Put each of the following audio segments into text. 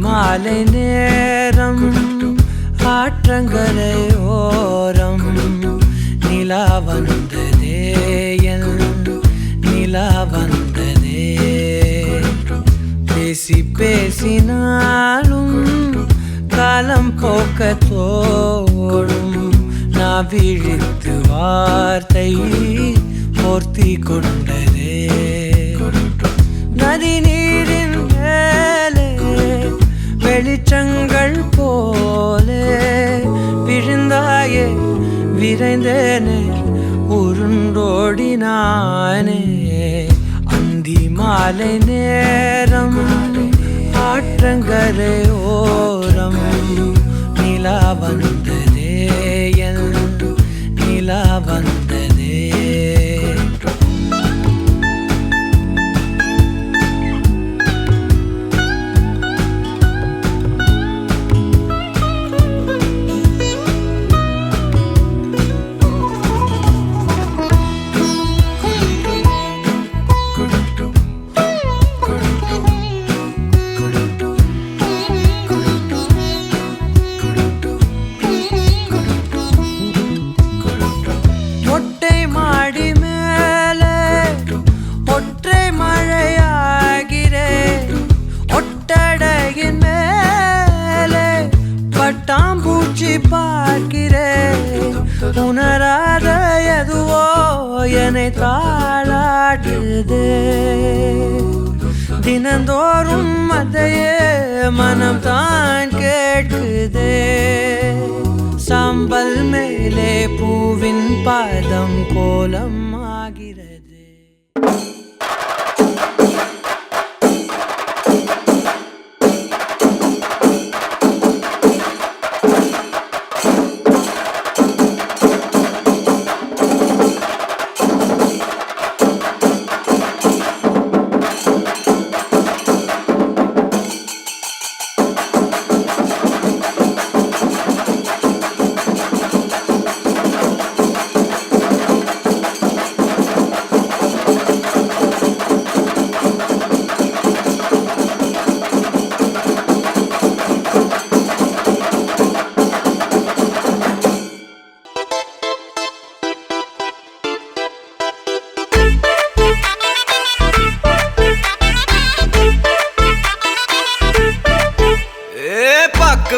மாலை நேரம் ஆற்றங்கரை ஓரம் நிலா வந்ததே நிலா வந்ததே பேசி பேசினாலும் காலம் போக்க தோடும் நான் விழித்து வார்த்தை போர்த்தி கொண்டதே நதி நீரின் மேலே வெளிச்சங்கள் போலே விழுந்தாயே விரைந்தேனே உருண்டோடினானே அந்தி மாலை நேரம் ஆற்றங்கரை ஓரம் நிலா வந்ததே நிலா வந்ததே உணராத எதுவோ என்னை தாளாட்டுதே தினந்தோறும் அதையே மனம் தான் கேட்குதே சாம்பல் மேலே பூவின் பாதம் கோலம் ஆகிறது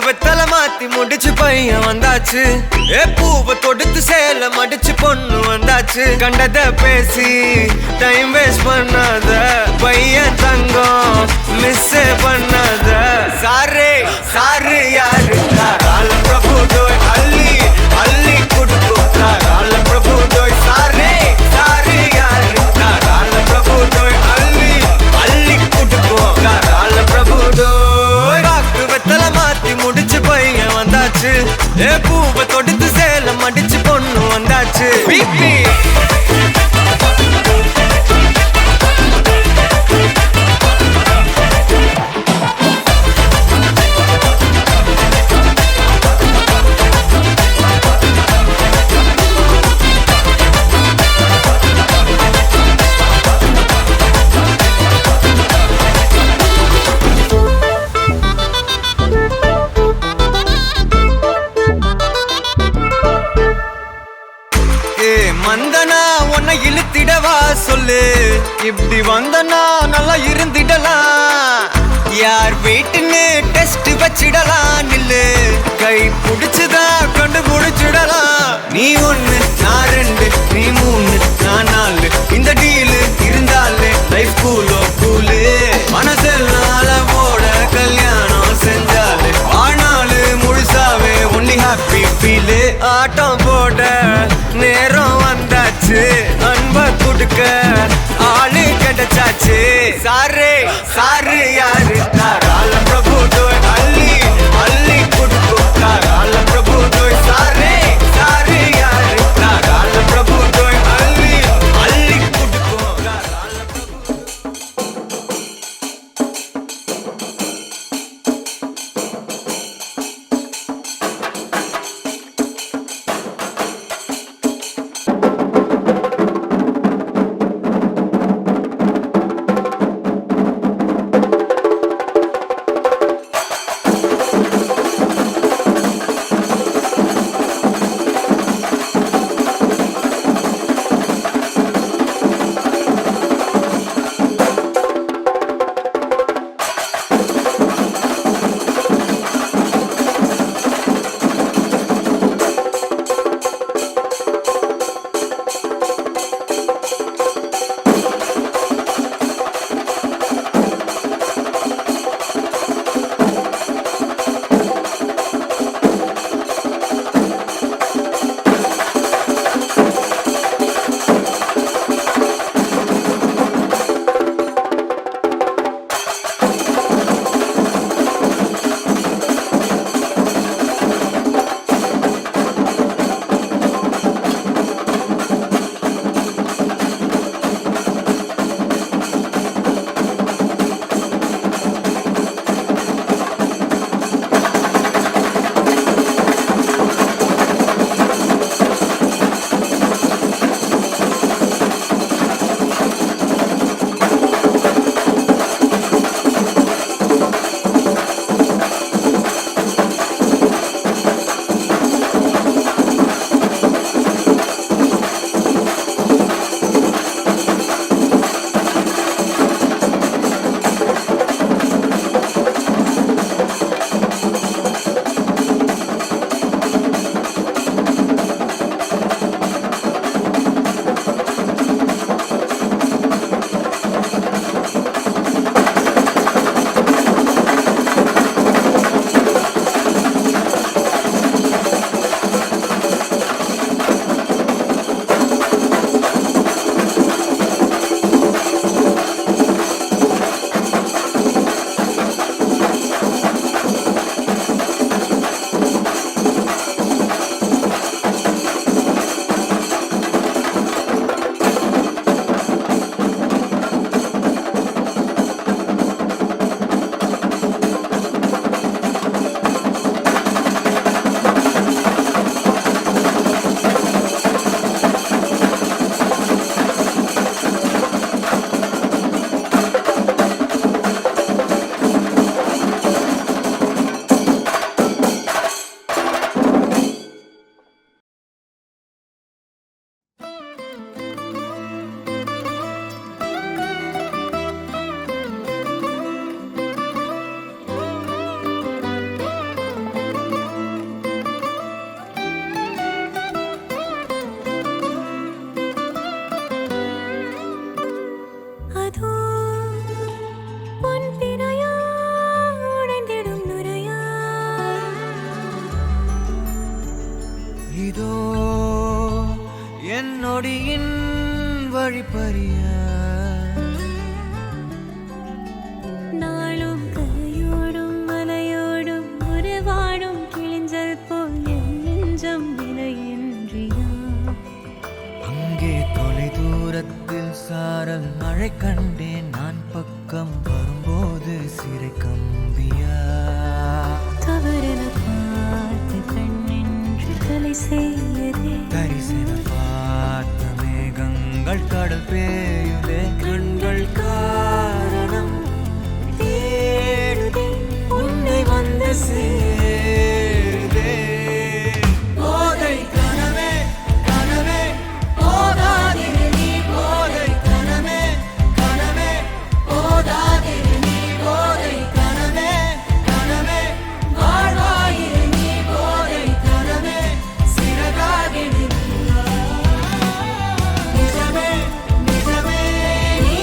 வெத்தலை மாத்தி முடிச்சு பையன் வந்தாச்சு பூவை தொடுத்து சேல மடிச்சு பொண்ணு வந்தாச்சு கண்டத பேசி டைம் வேஸ்ட் பண்ணாத பையன் தங்கம் மிஸ் பண்ணாத சாரு சாரு யாரு கால பிரபு தோய் அள்ளி அள்ளி குடுக்கு கால பிரபு தோய் சாரு சாரு யாரு கால பிரபு தோய் அள்ளி அள்ளி குடுக்கு கால பிரபு தோய் வெத்தலை மாத்தி முடிச்சு பையன் வந்தாச்சு பூவை தொடுத்து சேல மடிச்சு பொண்ணு வந்தாச்சு மந்தனா உன்னை இழுத்திடவா சொல்லு இப்படி வந்தனா நல்லா இருந்திடலாம் யார் வீட்டுன்னு டெஸ்ட் வச்சிடலாம் நில்லு கை புடிச்சுதா கண்டு முடிச்சிடலாம் நீ ஒண்ணு நான் ரெண்டு நீ மூணு நான் நாலு இந்த டீலு இருந்தாலே லைஃப் கூலோ கூலு மனசெல்லாம் அளவோட கல்யாணம் நினைச்சாச்சு சாரு சாரு யாரு தாராள பிரபு தோய் அள்ளி அள்ளி குடுக்கும் தாராள பிரபு தோய் சாரு சாரு யாரு தாராள பிரபு தோய் அள்ளி அள்ளி குடுக்கும் தாராள பிரபு இதோ என் நொடியின் வழிப்பறிய நாளும் கரையோடும் மலையோடும் உறவாடும் கிழிஞ்சல் போல் என் நெஞ்சம் விலையின்றியா அங்கே தொலை தூரத்தில் சாரல் மழை கண்டேன் நான் பக்கம் வரும்போது சிறை கம்பியா தவறென பார்த்து கண்ணின்று கலை செய்யதே தரிசன பார்த்த மேகங்கள் கடல் பேயுதே கண்கள் காரணம் தேடுதே உன்னை வந்து சேருதே போதை கனவே கனவே போதாதிரு நீ போதை கனவே கனவே போதாதிரு நீ போதை கனவே கனவே வாழ்வாயிரு நீ போதை கனவே சிறகாகிடு நிஜமே நிஜமே நீ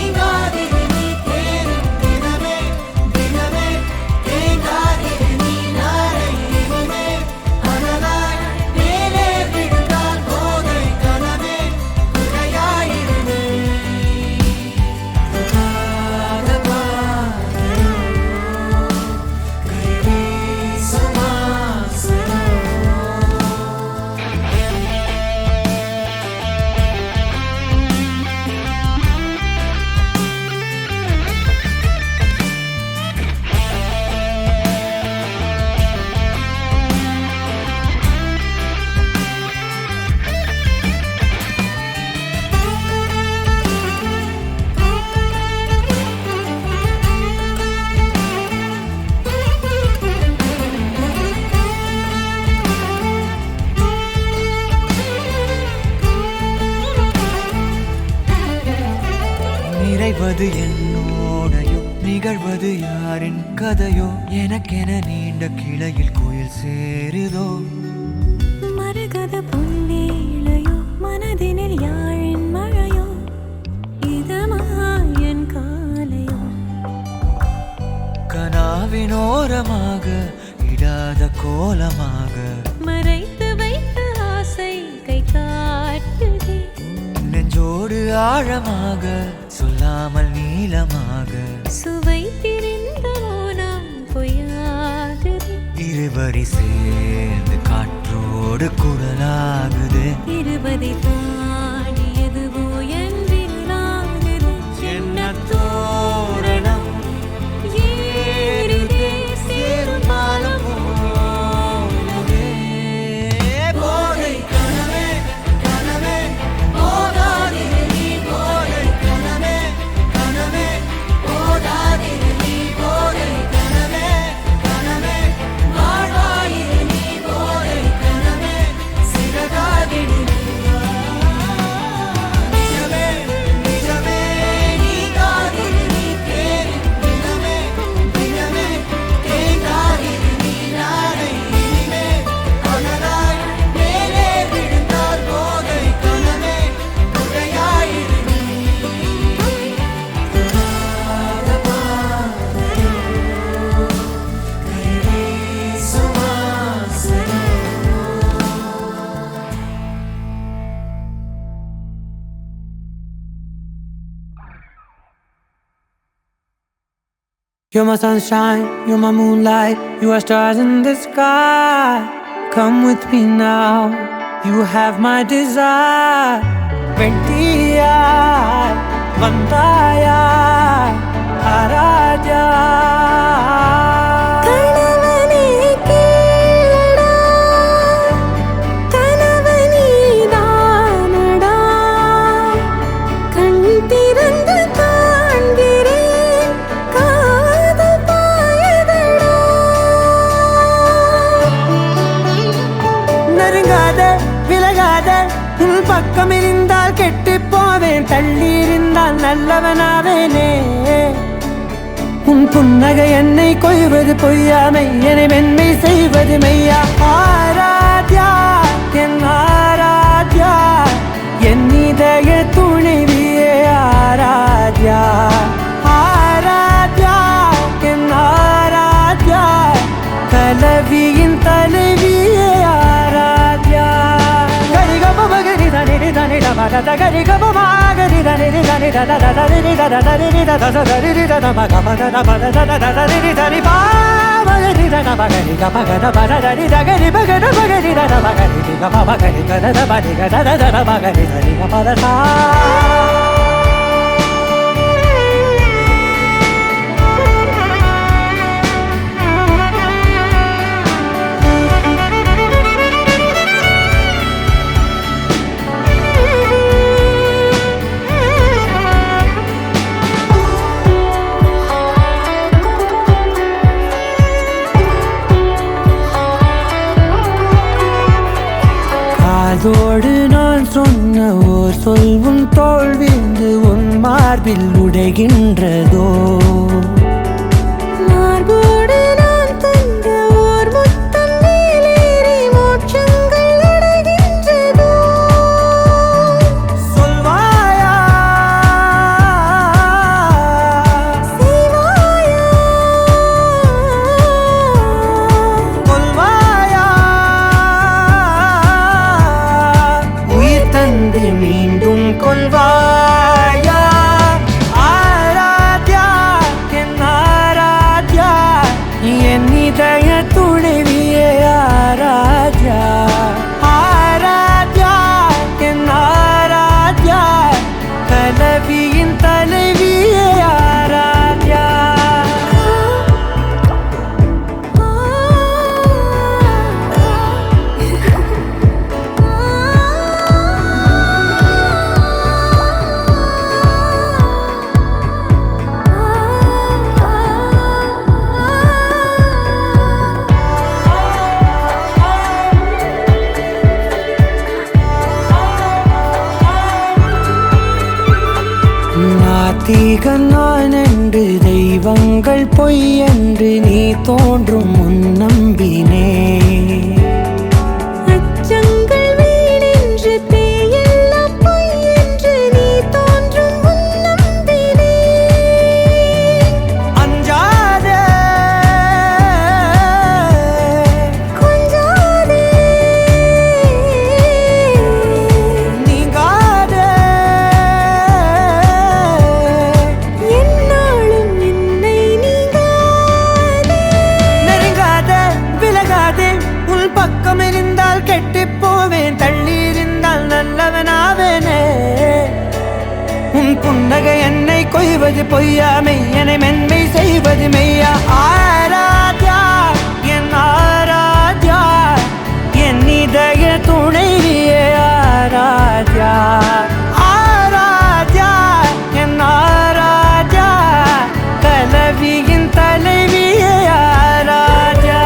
நிறைவது என்னோடையோ நிகழ்வது யாரின் கதையோ எனக்கென நீண்ட கிளையில் கோயில் சேருதோ மரகத பொன்வேளையோ மனதினில் யாழின் மழையோ இதமாயன் காலையோ கனாவினோரமாக இடாத கோலமாக மறைத்து வைத்த ஆசை கை காட்டுதே நெஞ்சோடு ஆழமாக சொல்லாமல் நீளமாக சுவை திரிந்த மோனம் பொய்யாகுது இருவரி சேர்ந்து காற்றோடு குரலாகுது இருபதை தாண்டியதுவோ என் விரலாகுது என்ன தோரணம் ஏறுதே சேரும் பாலம் போலவே. போதை கனவே கனவே போதாதிரு நீ போதை கனவே கனவே போதாதிரு நீ போதை கனவே கனவே வாழ்வாயிரு நீ போதை கனவே சிறகாகிடு நிஜமே நிஜமே நீ காதிரு நீ தேரி தினமே தினமே தேங்காதிரு நீ நாளை இனிமே அனலாய் மேலே விழுந்தால் போதை கனவே குறையாயிரு நீ You're my sunshine, you're my moonlight, you are stars in the sky. Come with me now, you have my desire. Ventia, Vandaya, Araja. கணவனே கேளடா கணவனே தானடா கண் திறந்து காண்கிறேன் காதல் பாயதடா நெருங்காத விலகாத உன் பக்கம் இருந்தால் கெட்டுப் போவேன் தள்ளி இருந்தால் நல்லவனாவேனே உன் புன்னகை என்னை கொய்வது பொய்யாமை என்னை மென்மை செய்வது மெய்யா ஆராத்யா என் ஆராத்யா என் இதய துணைவியே ஆராத்யா ஆராத்யா என் ஆராத்யா கலவியின் தலைவியே ஆராத்யா கரிகம மகரி தனிரி தனிட மத கரிகம மகரி தனிரி தனிட தத தனிரி தத தனிரி தத தனிரி தத மக மத மத தத தனிரி தனி பா மகரி தத மகரி க மகத மத தனி தகரி மகத மகரி தத மகரி க மகரி க தத மகரி க தத தத மகரி தனி க மத சா காதோடு நான் சொன்ன ஓர் சொல் உன் தோல் வீழ்ந்து உன் மார்பில் உடைகின்றதோ மார்போடு நான் தந்த ஓர் முத்தம் மேலேறி மோட்சங்கள் அடைகின்றதோ சொல்வாயா செய்வாயா கொல்வாயா உயிர் தந்து மீண்டும் கொல்வாயா ஆராத்யா என் நாத்திகன் நான் என்று தெய்வங்கள் பொய் என்று நீ தோன்றும் முன் நம்பினே. அச்சங்கள் வீணென்று பேயெல்லாம் பொய் என்று நீ தோன்றும் முன் நம்பினே. அஞ்சாதே கொஞ்சாதே நீங்காதே என்னாலும் என்னை நீங்காதே. நெருங்காதே விலகாதே உள் பக்கம் இருந்தால் கெட்டுப் போவேன், தள்ளி இருந்தால் நல்லவனாவேனே. உன் புன்னகை என்னை கொய்வது பொய்யா, மெய்யனை மென்மை செய்வது மெய்யா. ஆராத்யா என் ஆராத்யா, என் இதய துணைவியே ஆராத்யா. ஆராத்யா என் ஆராத்யா, கலவியின் தலைவியே ஆராத்யா.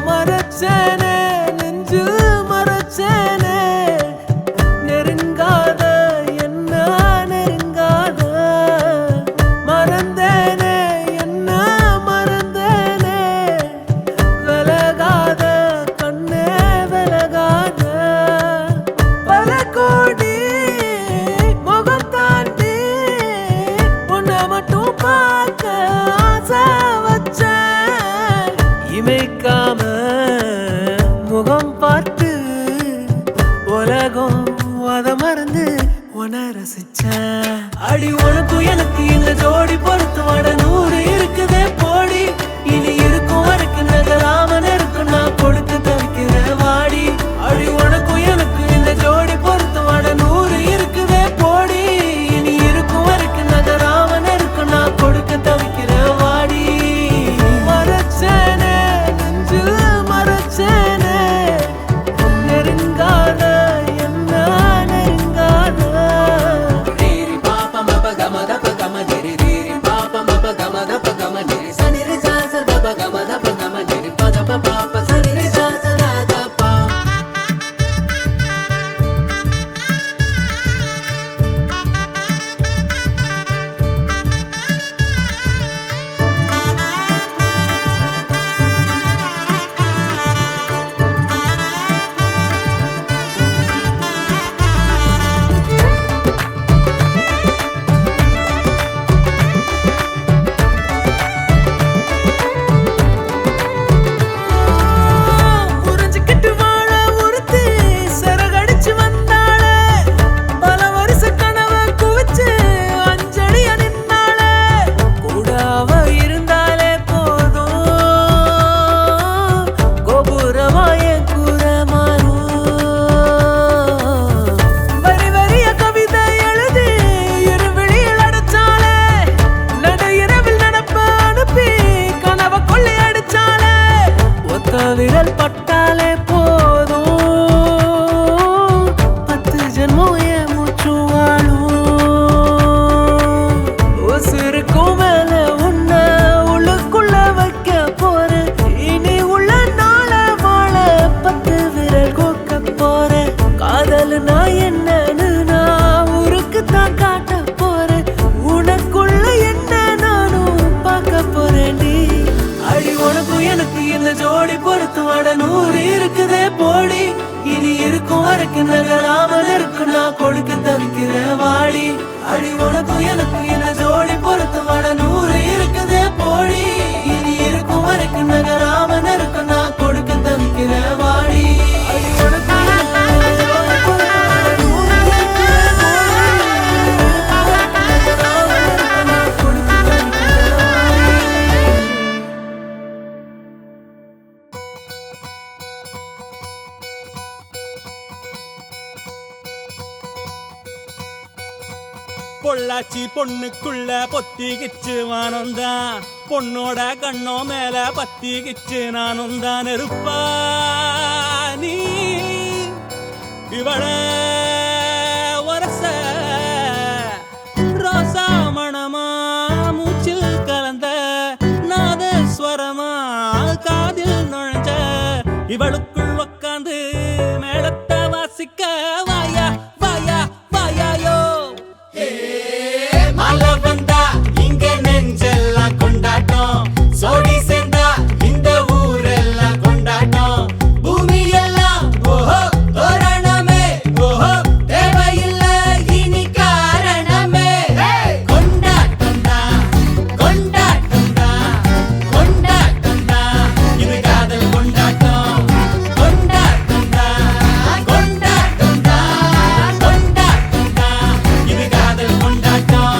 மரச்சேனே நெஞ்சில் மரச்சேனே, நெருங்காத என்ன நெருங்காத. மறந்தேனே என்ன மறந்தேனே, விலகாத கண்ணே விலகாத. பல கோடி முகம் தாண்டி உன்னை மட்டும் பார்க்க ஆசை வச்சேன். இமைக்காம முகம் பார்த்து உலகம் அத மறந்து உன ரசிச்சேன். அடி உனக்கும் எனக்கு இந்த ஜோடி பொறுத்து வட 100 இருக்குதே போடி. இனி இருக்கும் வரைக்கும் நகராமன் இருக்கும் நான் கொடுக்க தவிக்கிற வாடி. அடி உனக்கும் எனக்கு இந்த ஜோடி பொறுத்து வட 100 இருக்குதே போடி. இனி இருக்கும் வரைக்கும் நகராமன் இருக்கும் நான் கொடுக்க தவிக்கிற வாடி. மரச்சேனே நெஞ்சில் மரச்சேனே, நெருங்காத என்ன நெருங்காத. புரிஞ்சுக்கிட்டு வாழ ஒருத்தி சிறகடிச்சு வந்தாளே, பல வருஷ கனவை குவிச்சு அஞ்சலிய நின்னாளே. கூட அவ இருந்தாலே போதும், கோபுரமாய கூறமாறும். வரி வரிய கவிதை எழுதி இருவிழியில் அடைச்சாளே, நடு இரவில் நடப்ப அனுப்பி கனவை கொள்ளை அடிச்சாளே. ஒத்த விரல் பட்டாலே போதும், 10 ஜென்மம் என் மூச்சு வாழும். உசுருக்கும் மேல உன்னை உள்ளுக்குள்ள வைக்க போறேன். இனி உள்ள நாள வாழ 10 விரல் கோக்க போறேன். காதல் நான் என்னன்னு நான் ஊருக்கு தான் காட்ட போறேன். உனக்குள்ள என்ன நானும் பார்க்க போறேன்டி. அடி உனக்கும் எனக்கு இந்த ஜோடி பொறுத்து வட 100 இருக்குதே போடி. இனி இருக்கும் வரைக்கும் நகராமல் இருக்கும் நான் கொடுக்க தவிக்கிற வாடி. அடி உனக்கும் எனக்கு இந்த ஜோடி பொறுத்து வட 100 இருக்குதே போடி. இனி இருக்கும் வரைக்கும் நகராமல் இருக்கும் நான் கொடுக்க தவிக்கிற வாடி. அடி உனக்கும் எனக்கு இந்த ஜோடி பொறுத்து வட 100 இருக்குதே போடி. பொள்ளாச்சி பொண்ணுக்குள்ள பொத்திக்கிச்சு வானந்தான் பொண்ணோட கண்ணோ மேல பத்திக்கிச்சு நானும் தான் நெருப்பா நீ இவள வரச ரோசா மணமா மூச்சில் கலந்த நாதஸ்வரமா காதில் நுழைஞ்ச இவளுக்குள் உக்காந்து மேளத்தை வாசிக்க வாயா வாயா வாயாயோ மழை வந்தா இங்க நெஞ்செல்லாம் கொண்டாட்டம் சோடி சேர்ந்தா இந்த ஊரெல்லாம் கொண்டாட்டம் பூமி எல்லாம் ஓஹோ தோரணமே ஓஹோ தேவையில்லை இனி காரணமே கொண்டாட்டம் தான் கொண்டாட்டம் தான் கொண்டாட்டம் தான் இது காதல் கொண்டாட்டம் கொண்டாட்டம் தான் கொண்டாட்டம் தான் கொண்டாட்டம் தான் இது காதல் கொண்டாட்டம்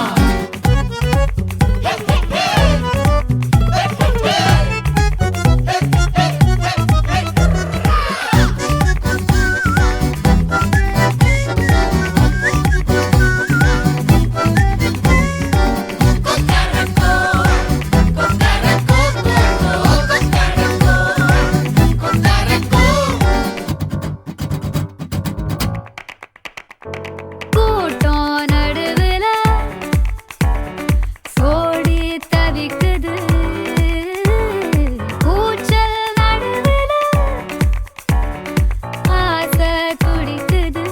கூட்டம் நடுவுல சோடி தவிக்குது கூச்சல் நடுவுல ஆசை துடிக்குது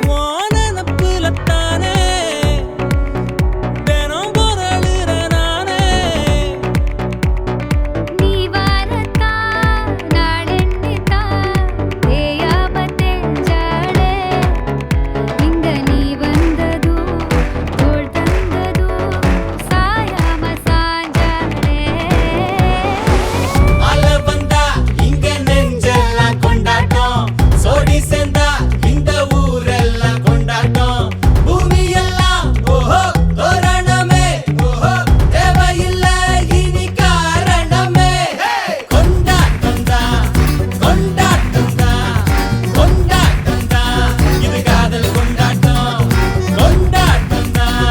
வானப்புலத்தானே தினம் பொருளுற நானே நீ வரத்தான் நாளெண்ணித்தான் தேயாம தெஞ்சாளே இங்க நீ வந்ததோ தோள் தந்ததோ சாயாம சாஞ்சாளே மழை வந்தா இங்க நெஞ்செல்லாம் கொண்டாட்டம் சோடி சேர்ந்தா இந்த ஊரெல்லாம் கொண்டாட்டம் பூமி எல்லாம் ஓஹோ தோரணமே ஓஹோ தேவையில்லை இனி காரணமே கொண்டாட்டம் தான் கொண்டாட்டம் தான் கொண்டாட்டம் தான் இது காதல் கொண்டாட்டம் கொண்டாட்டம் தான்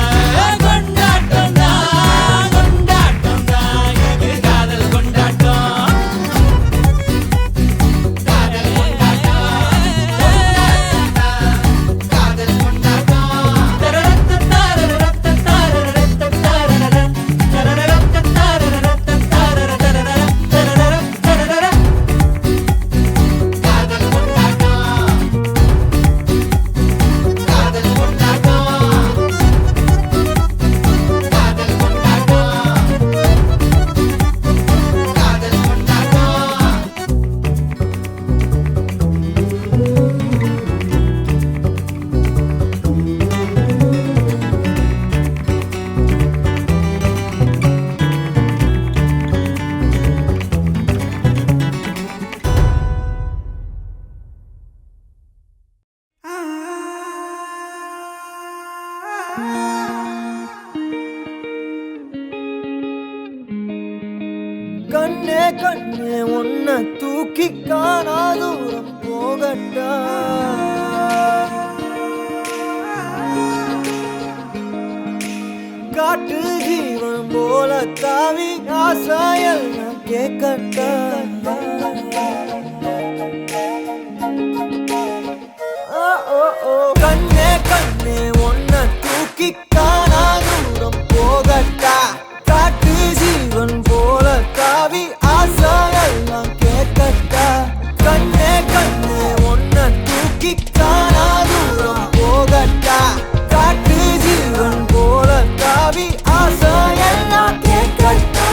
கொண்டாட்டம் தான் கொண்டாட்டம் தான் இது காதல் கொண்டாட்டம் கண்ணே கண்ணே உன்னை தூக்கி காணா தூரம் போகட்டா காட்டு ஜீவன் போல தாவி ஆசாயெல்லாம் கேட்கட்டா கண்ணே கண்ணே உன்னை தூக்கி காணா தூரம் போகட்டா காட்டு ஜீவன் போல தாவி ஆசாயெல்லாம் கேட்கட்டா கண்ணே கண்ணே உன்னை தூக்கி காணா தூரம் போகட்டா காட்டு ஜீவன் போல தாவி ஆசாயெல்லாம் கேட்கட்டா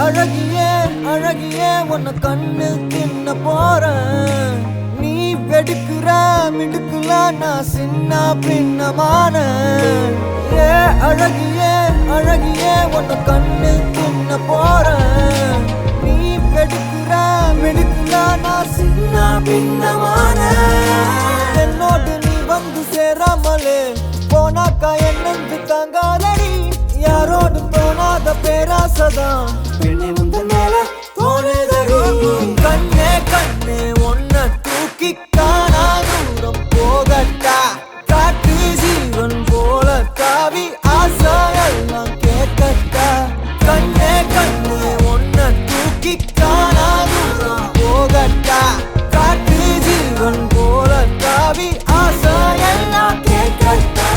அழகியே அழகியே உன்னை கண்ணு தின்ன போறேன் நீ வெடுக்குற மிடுக்குல நான் சின்ன பின்னமான அழகியே அழகியே உன்னை கண்ணு தின்ன போறேன் நீ வெடுக்குற மிடுக்குல நான் சின்ன பின்னமான என்னோடு நீ வந்து சேராமலே போனாக்கா என்னென்று தாங்காதடி யாரோடு போனாத பே ஆசைதான் பெண்ணே முந்தன் மேல தோணுதடி கண்ணே கண்ணே ஒன்ன தூக்கி காணா தூரம் போகட்டா காட்டு ஜீவன் போல தாவி ஆசையெல்லாம் கேட்கட்டா கண்ணே கண்ணே ஒன்ன தூக்கி காணா தூரம் போகட்டா காட்டு ஜீவன் போல தாவி ஆசையெல்லாம் கேட்கட்டா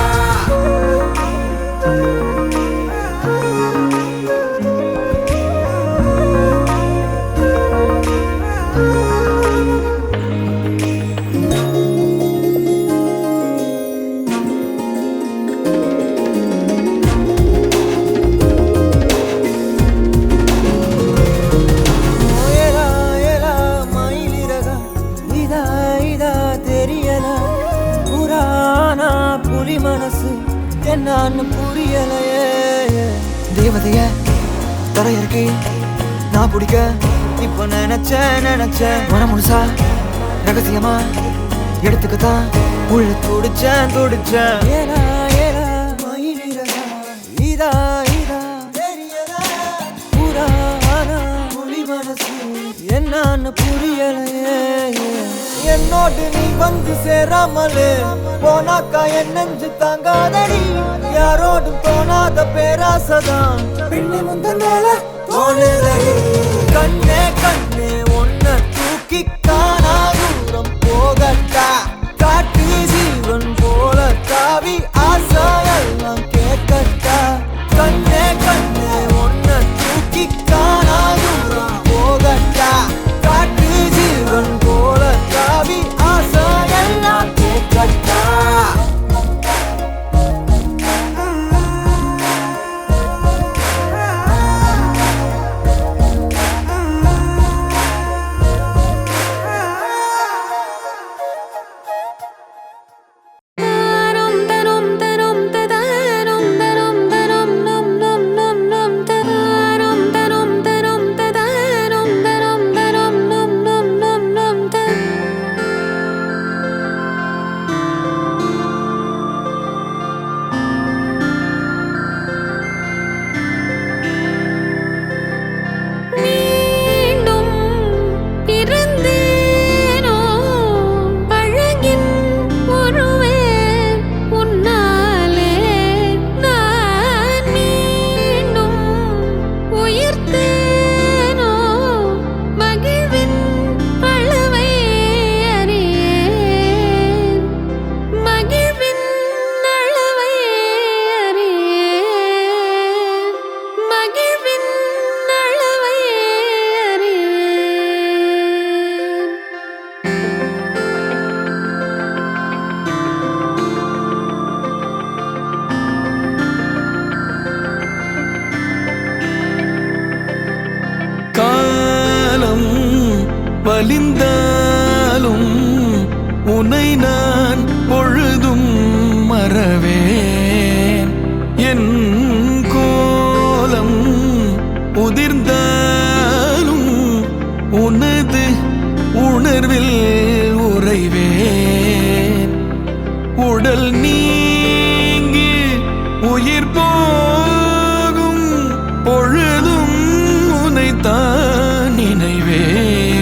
மனசு என்னன்னு புரியலையே தேவதைய தரையிறக்கி நான் பிடிக்க இப்ப நினைச்சேன் மன முழுசா ரகசியமா எடுத்துக்கத்தான் உள்ள துடிச்சேன் ஏலா ஏலா மயிலிறகா இதா இதா தெரியதா புராணா புலி மனசு என்னன்னு புரியலையே என்னோடு நீ வந்து சேராமலே போனாக்கா என் நெஞ்சு தாங்காதடி யாரோடும் தோணாத பேராசதான் பெண்ணே முந்தன் மேல தோணுதடி கண்ணே கண்ணே ஒன்ன தூக்கி காணா தூரம் போகட்டா காட்டு ஜீவன் போல தாவி ஆசையெல்லாம் கேட்கட்டா கண்ணே கண்ணே ஒன்ன தூக்கி காணா தூரம் போகட்டா காட்டு ஜீவன் போல தாவி ஆசையெல்லாம் கேட்கட்டா வலிந்தாலும் உன்னை நான் பொழுதும் மறவேன் என் கோலம் உதிர்ந்தாலும் உனது உணர்வில் உறைவேன் உடல் நீங்கி உயிர் போகும் பொழுதும் உன்னைத்தான் நினைவேன்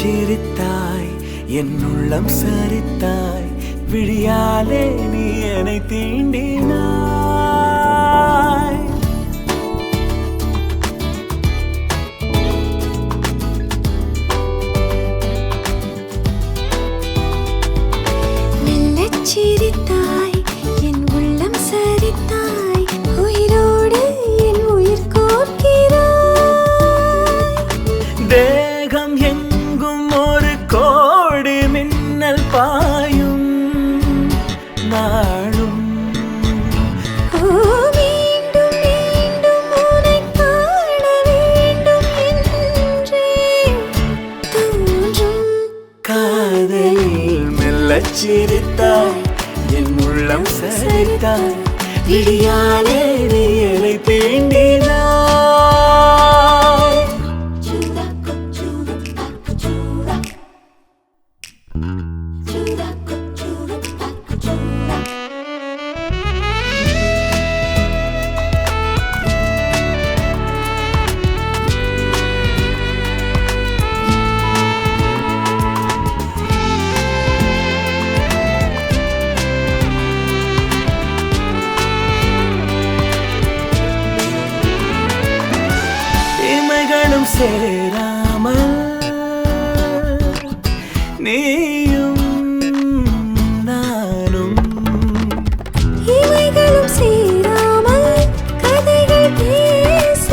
சிரித்தாய் என் உள்ளம் சரித்தாய் விழியாலே நீ என்னை தீண்டினாய் மெல்லச் சிரித்தாய் என் உள்ளம் சரித்தாய் உயிரோடு என் உயிர் கோர்க்கிறாய் தேகம் எங்கும் ஒரு கோடி மின்னல் பாயும் நாளும் ஓ மீண்டும் மீண்டும் உன்னை காண வேண்டும் என்றே தோன்றும் காதலில் மெல்லச் சிரித்தாய் என் உள்ளம் சரித்தாய் விழியாலே நீ என்னை தீண்டினாய் சூடா கொச்சூடா தாக்குச்சூடா சூடா கொச்சூடா தாக்குச்சூடா இமைகளும் சேராமல் நீயும் நானும் இமைகளும் சேராமல் கதைகள் பேச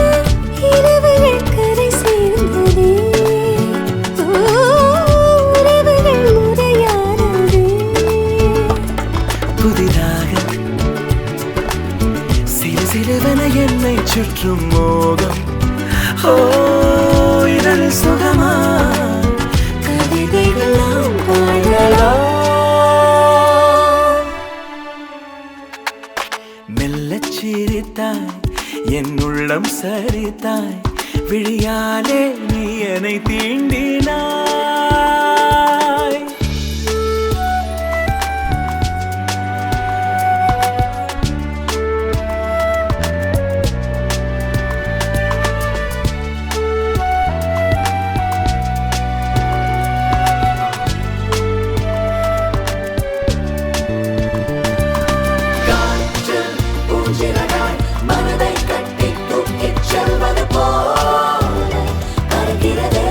இரவுகள் கரை சேர்ந்ததே உறவுகள் முறையானதே புதிதாக சிறு சிறுவன என்னை சுற்றும் மோகம் ஓ இதழ் சுகமா கவிதைகளாம் பாடலாம் மெல்லச் சிரித்தாய் என் உள்ளம் சரித்தாய் விழியாலே நீ என்னை தீண்டினாய் மனதை கட்டி தூக்கிச் செல்வது போல வருகிறதே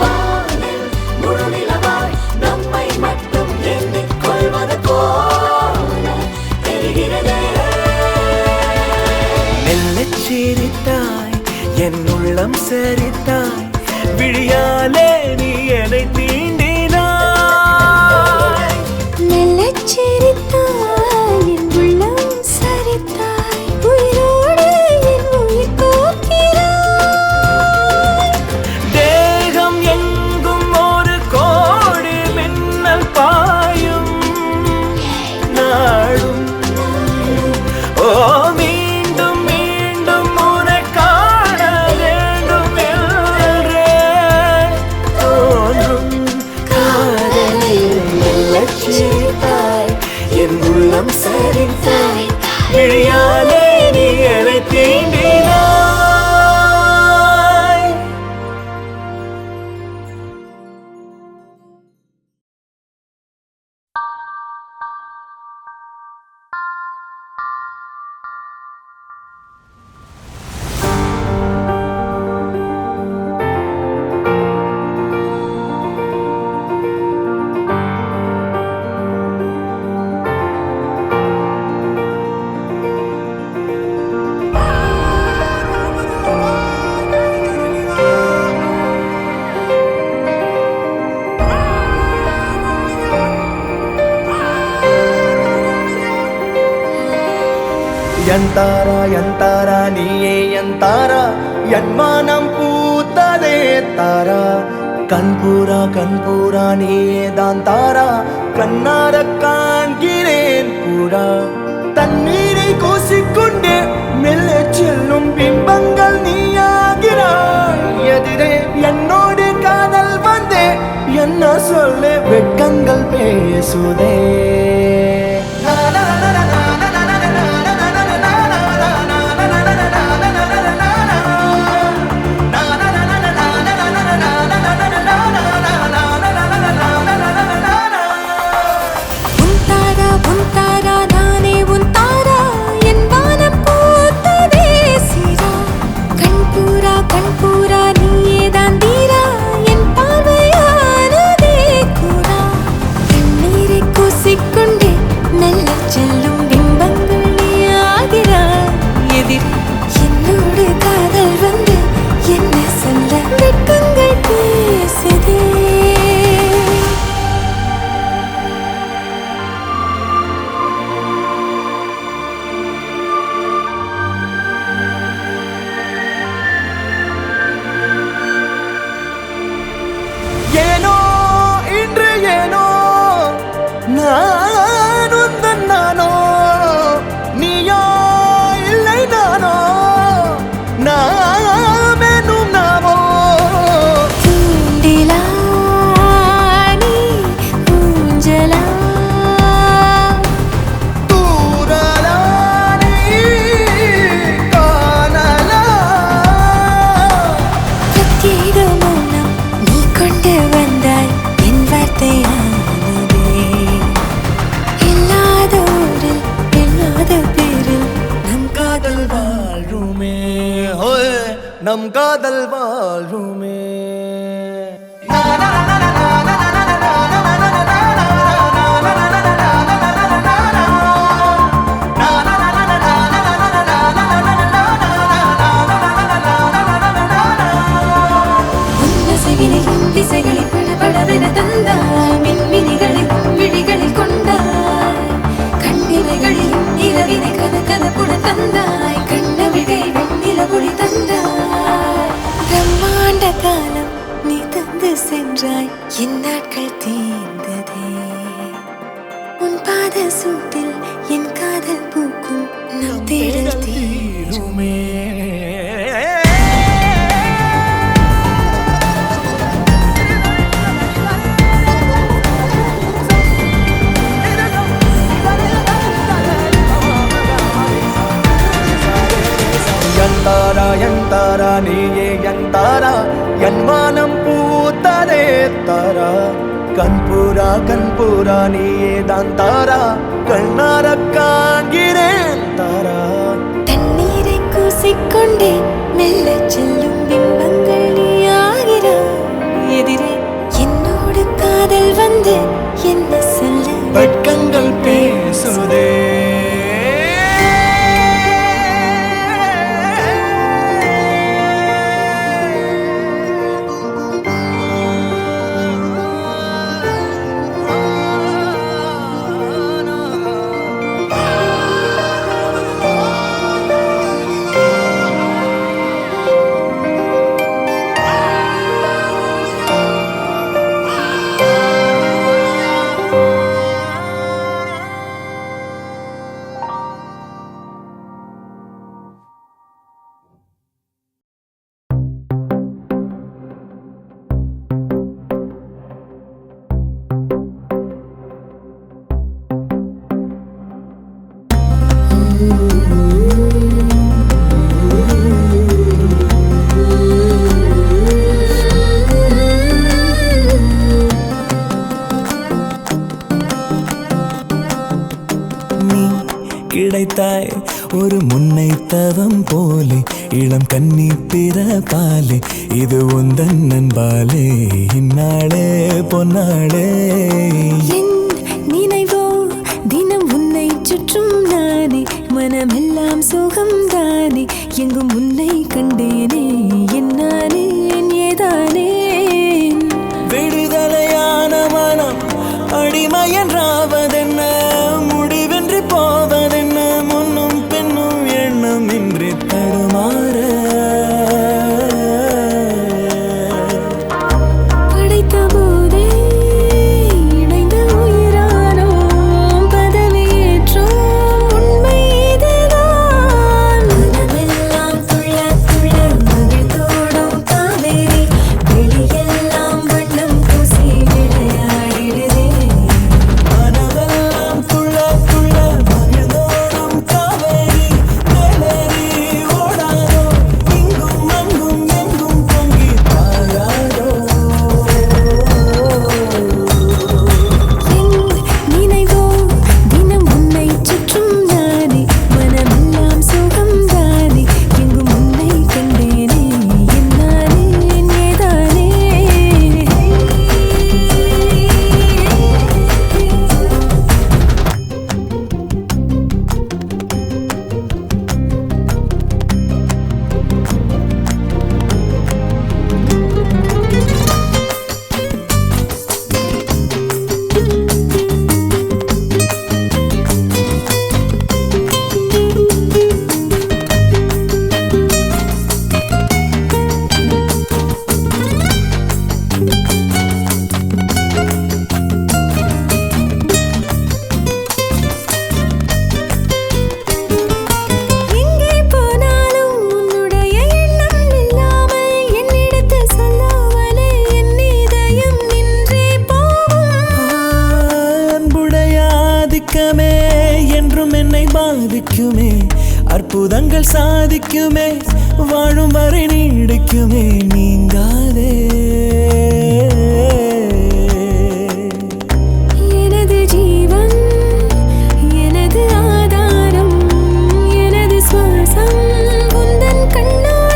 வானில் முழுநிலவாய் நம்மை மட்டும் எண்ணிக் கொள்வது போல தெரிகிறதே மெல்லச் சிரித்தாய் என் உள்ளம் சரித்தாய் விழியாலே நீ என்னை தீண்டினாய் மெல்லச் சிரித்தாய் என் உள்ளம் சரித்தாய் உயிரோடு என் உயிர் கோர்க்கிறாய் தேகம் எங்கும் ஒரு கோடி மின்னல் பாயும் நாளும் ஓ மீண்டும் மீண்டும் உன்னை காண வேண்டும் என்றே தோன்றும் காதலில் மெல்லச் சிரித்தாய் என் உள்ளம் சரித்தாய் விழியாலே நீ என்னை தீண்டினாய் ಎಂತಾರ ಎಂತಾರ ನೀಯೇ ಎಂತಾರ ಯನ್ಮಾನಂ பூத்ததே தாரா கண்பூரா நீயே தான் தாரா கண்ணார காண்கிறேன் பூரா தண்ணீரை கூசிக்கொண்டே மெல்ல செல்லும் பிம்பங்கள் நீயாகிறாய் எதிரே என்னோடு காதல் வந்தே என்ன சொல்ல வெட்கங்கள் பேசுதே ஹோய் நம் காதல் வாழ்வுமே திசைகளை படபடவென தந்தாய் மின்மினிகளை விழிகளில் கொண்டாய் கண்ணிமைகளில் இரவினை கதகதப்புட தந்தாய் கண்ணவிழை வெண்ணில ஒளி தந்தாய் பிரம்மாண்ட காலம் நீ தந்து சென்றாய் என் நாட்கள் தீர்ந்ததே உன் பாத சூட்டில் என் காதல் பூக்கும் நம் தேடல் தீருமே யந்தாரா யந்தாரா நீயே யந்தாரா என் வானம் பூத்ததே தாரா கண்பூரா நீயே தான் தாரா கண்ணார காண்கிறேன் தாரா தண்ணீரை கூசிக்கொண்டே மெல்ல செல்லும் பிம்பங்கள் நீயாகிறாய் எதிரே என்னோடு காதல் வந்து என்ன சொல்ல வெட்கங்கள் பேசுதே கிடைத்தாய் ஒரு முன்னை தவம் போலே இளம் கன்னி பிறப்பாலே இது உந்தன் நண்பாலே இந்நாளே பொன்னாளே என் நினைவோ தினம் உன்னை சுற்றும் நானே மனமெல்லாம் சுகம் தானே எங்கும் உன்னை கண்டேனே என்னானே ஏதானே விடுதலையான மனம் அடிமையன்றாவதென்ன முடிவென்று போவதென்ன முன்னும் பின்னும் எண்ணம் இன்றி தடுமாற படைத்த போதே இணைந்த உயிரானோம் பதவியேற்றோம் உண்மை இதுதான் மனமெல்லாம் துள்ள துள்ள மகிழ்ந்தோடும் காவேரி வெளியெல்லாம் வண்ணம் பூசி விளையாடிடுதே மனதெல்லாம் துள்ள துள்ள மகிழ்ந்தோடும் காவேரி மேலேறி ஓடாதோ இங்கும் அங்கும் எங்கும் பொங்கி பாயாதோ என் நினைவோ தினம் உன்னை சுற்றும் நானே மனமெல்லாம் சுகம் தானே எங்கும் உன்னை கண்டேனே என்னானே ஏதானே எங்கே போனாலும் உன்னுடைய எண்ணம் இல்லாமல் என்னிடத்தில் சொல்லாமலே என் இதயம் நின்றே போகும் அன்புடைய ஆதிக்கமே என்றும் என்னை பாதிக்குமே அற்புதங்கள் சாதிக்குமே வாழும் வரை நீடிக்குமே நீங்காதே எனது ஜீவன் எனது ஆதாரம் எனது சுவாசம் உந்தன் கண்ணோரம்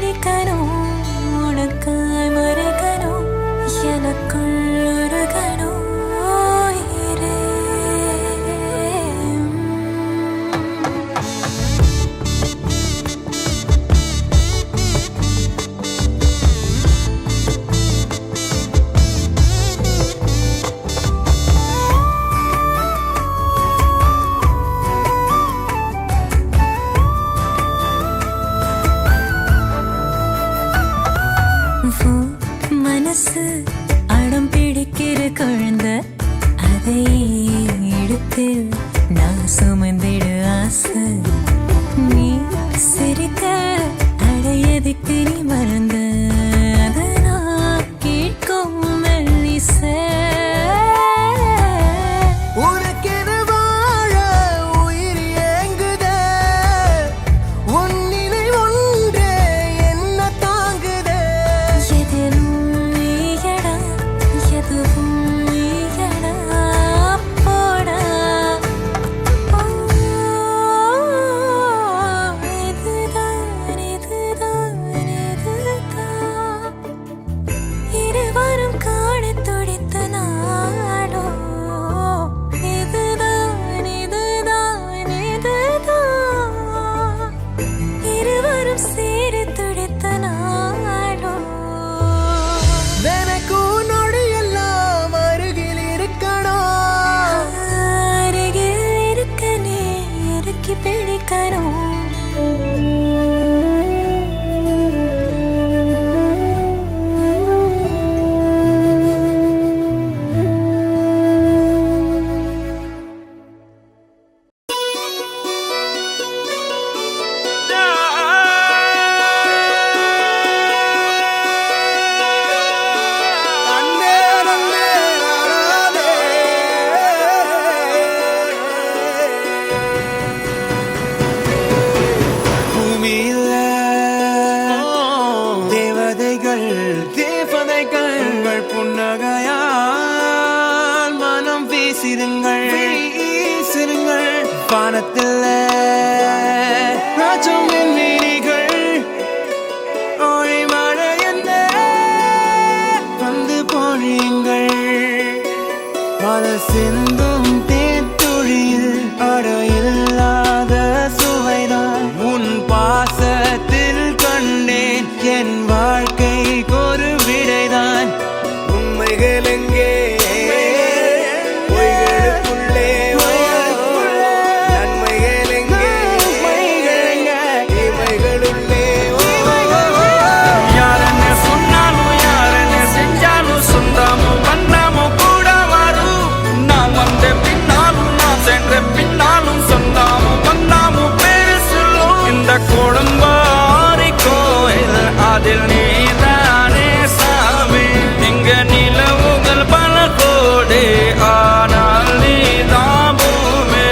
பிடிக்கணும் உனக்காய் மறைக்கணும் எனக்குள் உருகணும் உயிரே. மனசு அடம் பிடிக்கிற குழந்தை அதை எடுத்து நான் சுமந்திடு ஆசை. நீ சிரிக்க அடையதுக்கு நீ மறந்த அதை நான் கேட்கும் மெல்லிசை. சிந்தும் தேத்துழியில் அடையில்லாத சுவைதான் உன் பாசத்தில் கண்டேன். என் வாழ்க்கைக்கு ஒரு விடைதான். உண்மைகள் எங்கே பொய்களுக்குள்ளே நன்மைகள் எங்கே தீமைகளுள்ளே. யாரன்னு சொன்னாலும் யாரன்னு செஞ்சாலும் சொந்தாமும் பண்ணாமும் கூட வரும். நான் வந்த பின்னாலும் நான் சென்ற பின்னாலும் சொந்தாமும் பண்ணாமும் பேரு சொல்லும். இந்த கொடும்பாரி கோயில் அதில் நீதானே சாமி. இங்க நிலவுகள் பல கோடி ஆனால் நீதான் பூமி.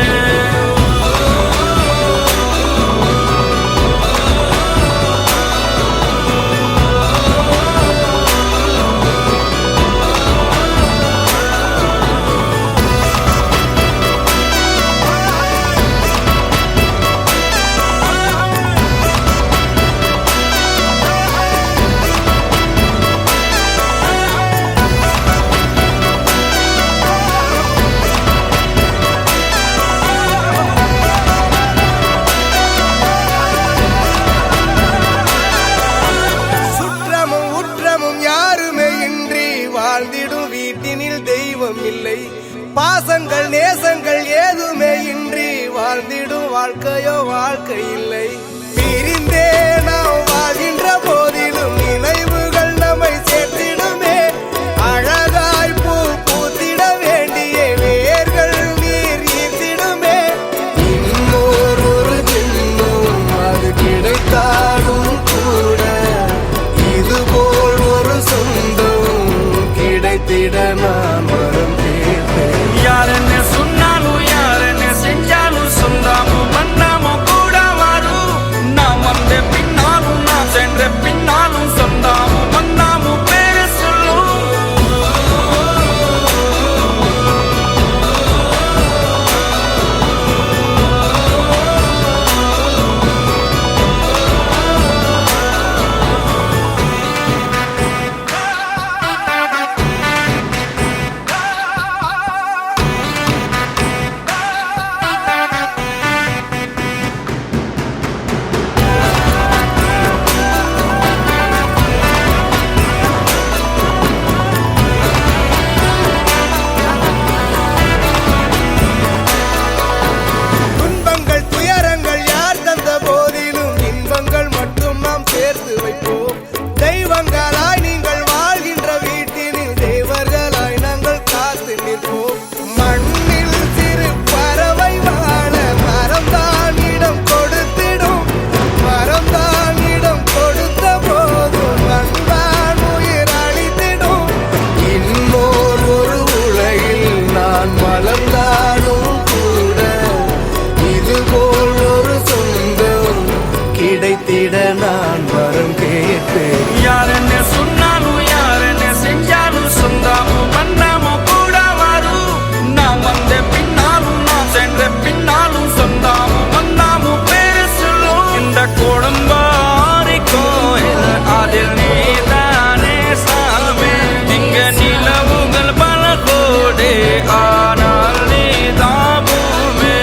சுற்றமும் உற்றமும் யாருமே இன்றி வாழ்ந்திடும் வீட்டினில் தெய்வம் இல்லை. பாசங்கள் நேசங்கள் ஏதுமே இன்றி வாழ்ந்திடும் வாழ்க்கையோ வாழ்க்கை இல்லை. பிரிந்தே நாம் வாழ்கின்ற போதிலும் நினைவுகள் நம்மை சேர்த்திடுமே. அழகாய் பூ பூத்திட வேண்டிய வேர்கள் நீர் ஈர்த்திடுமே. இன்னொரு ஜென்மம் அது கிடைத்தாலும் கூட இதுபோல் ஒரு சொந்தம் கிடைத்திட நான் வரம் கேட்பேன். யாரன்னு சொன்னாலும் யாரன்னு செஞ்சாலும் சொந்தாமும் பண்ணாமும் கூட வரும். நான் வந்த பின்னாலும் நான் சென்ற பின்னாலும் சொந்தாமும் பண்ணாமும் பேரு சொல்லும். கேட்டு யார் என்ன சொன்னாலும் யார் என்ன செஞ்சாலும் சொந்தாமும் வந்தாமும் கூட வரும் நான் வந்த பின்னாலும் நான் சென்ற பின்னாலும் சொந்தாமும் வந்தாமும் பேரு சொல்லும் இந்த குடும்பாரி கோயில் அதில் நீதானே சாமி இங்க நிலவுகள் பல கோடி ஆனால் நீதான் பூமி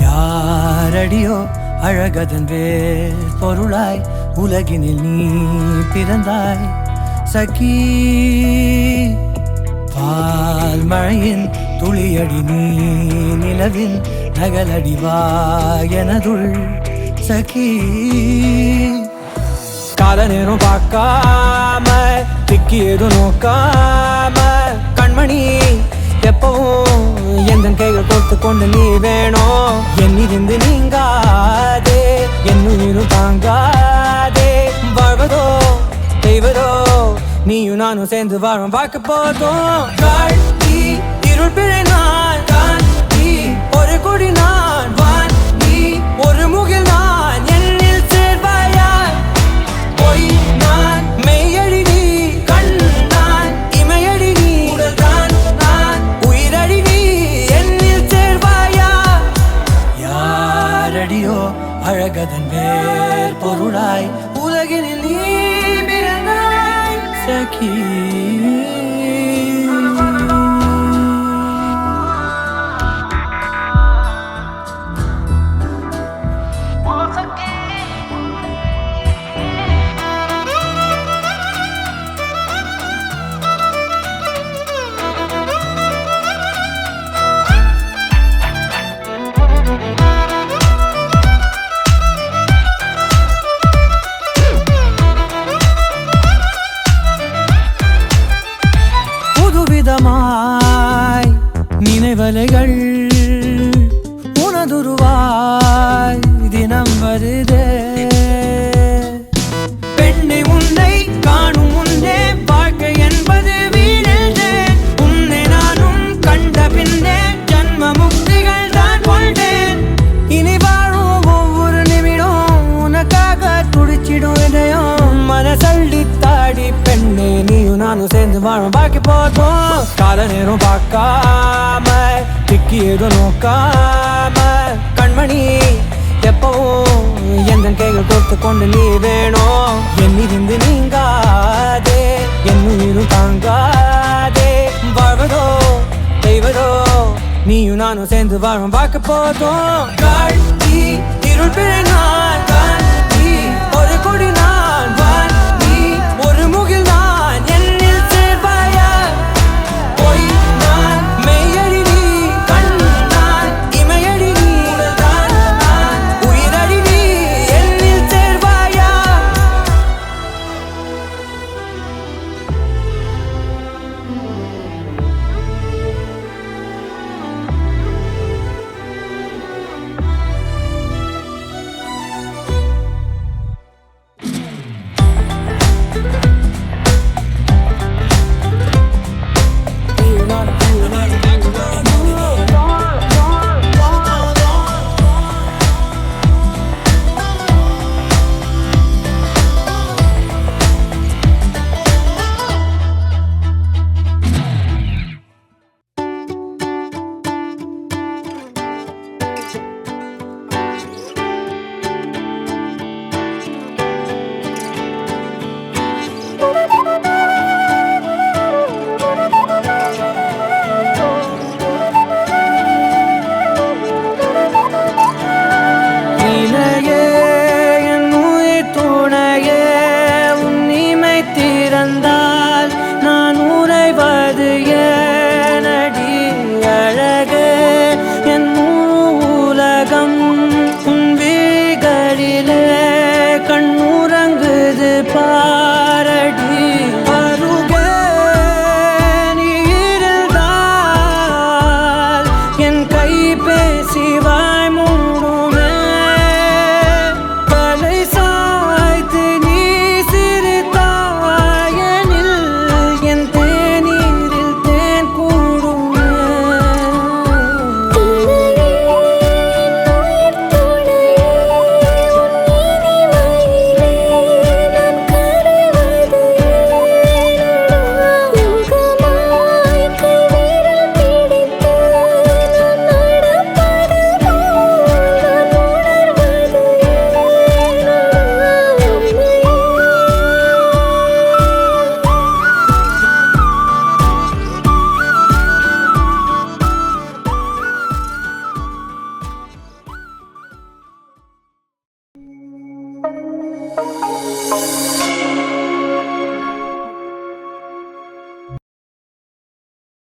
யாரடியோ அழகதன் வேர் பொருளாய் உலகினில் நீ பிறந்தாய் சகி பால் மழையின் துளியடி நீ நிலவின் நகலடிவா எனதுள் சகி கால நேரம் பார்க்காம திக்கி எதுவும் நோக்காம கண்மணி எப்பவும் எந்த கைகள் கொடுத்து கொண்டு நீ வேணும் என்னிருந்து நீங்காதே என்னுயிரும் தாங்காதே வாழ்வதோ செய்வதோ நீயும் நானும் சேர்ந்து வாழும் பார்க்க போதும் காட்டி இருள் பிழை நான் காட்டி ஒரு கொடி நான் வான் நீ ஒரு முகில் நான் என்னில் சேர்வாயா பொய் நான் மெய்யடி நீ கண் நான் இமையடி நீ உடல் தான் நான் உயிரடி நீ என்னில் சேர்வாயா யாரடியோ அழகதன் வேர் பொருளாய் உலகினில் நீ பிறந்தாய் சகி புதுவிதமாய் நினைவலைகள் உனதுருவாய் தினம் வருதே பெண்ணை உன்னை காணும் முன்னே வாழ்க்கை என்பது வீணே உன்னை நானும் கண்ட பின்னே ஜன்ம முக்திகள் தான் கொண்டேன் இனி வாழும் ஒவ்வொரு நிமிடம் உனக்காக துடிச்சிடும் இதயம் மனசள்ளி தாடி பெண்ணே நீயும் நானும் சேர்ந்து வாழும் பாக்கி போதும் கால நேரம் பார்க்காம திக்கி எதுவும் நோக்காம கண்மணி எப்பவும் எந்த கைகள் கொடுத்து கொண்டு நீ வேணும் என்னிருந்து நீங்காதே என்னுயிரும் தாங்காதே வாழ்வதோ செய்வதோ நீயும் நானும் சேர்ந்து வாழும் பார்க்க போதும் காட்டி இருள் பிழை நான் காட்டி ஒரு கொடி நான் வான் நீ ஒரு முகில் நான் என்னில் சேர்வாயா பொய் நான் மெய்யடி நீ கண் நான் இமையடி நீ உடல் தான் நான் உயிரடி நீ என்னில் சேர்வாயா Thank you.